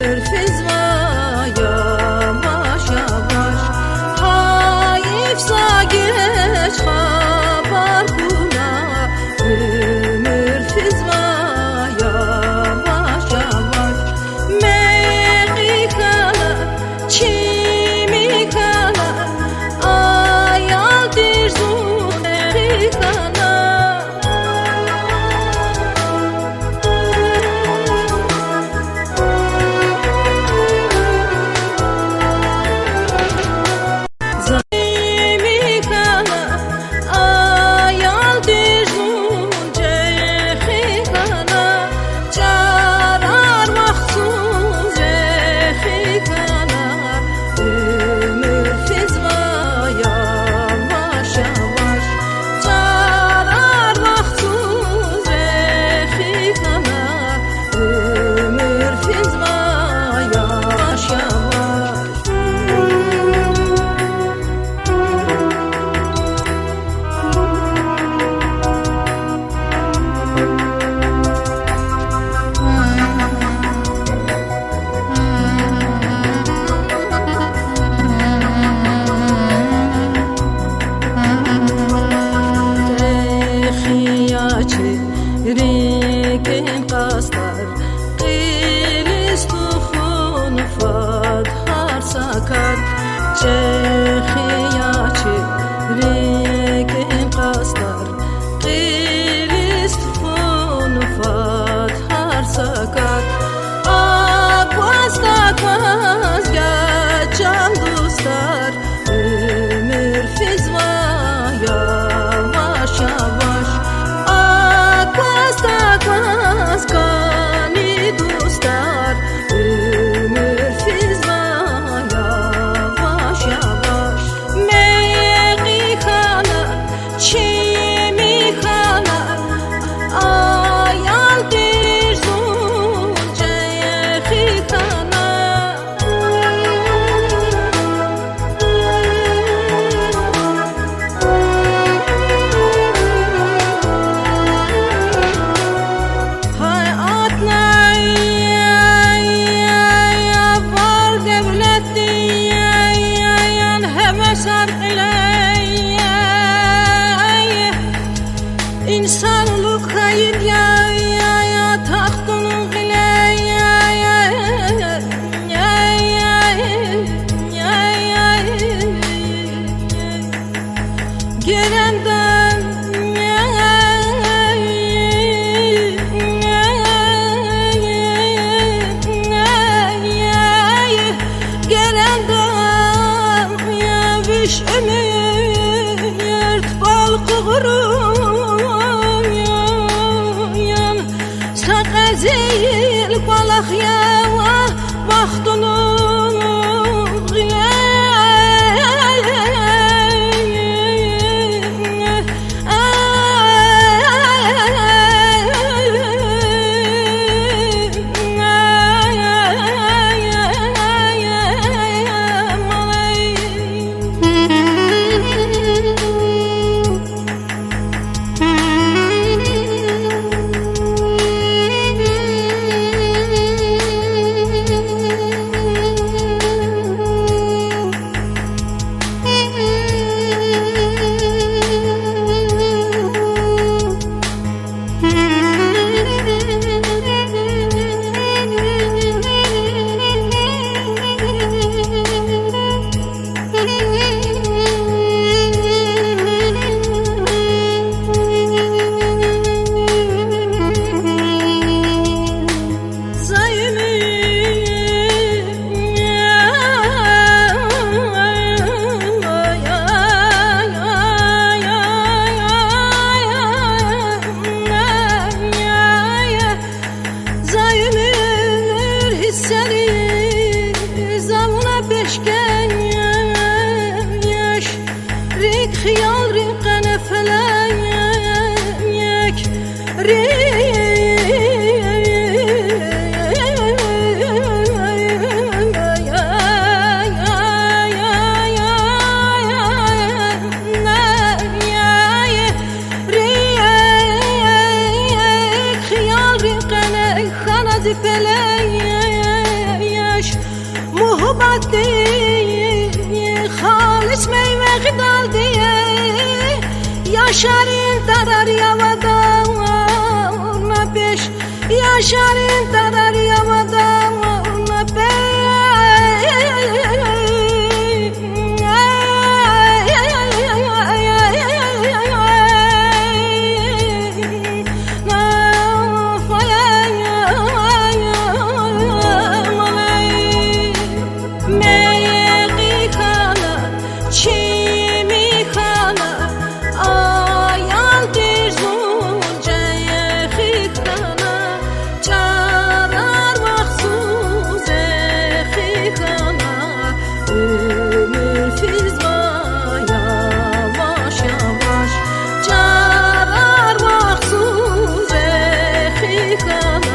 Fizma yavaş yavaş hayıfsa geç haber buna ömür fizma yavaş yavaş meği kala çimi kala ayal dirzu meği kala Rikin kastar Qilis tuxun fad har sakar Çexiyaçı Rikin kastar Qilis tuxun fad har sakar Akvaz takvaz Gacan dostlar Ömür fizma yavaş yavaş Takmaz kani dostlar ömür fizma yavaş yavaş meği kala çimi kala ayal dirzu cehi kala İnsanlık hayır ya tahtının gile gelenden yaviş ömür bal kuğuru Sakazil balak yava vaxtunu خيال ريقنا فلاك خيال ريقنا خلاص فلاك yaşarın tarar yavada ona beş yaşarın tarar yavada ona ömür fizma yavaş yavaş carar mahsuz ehikana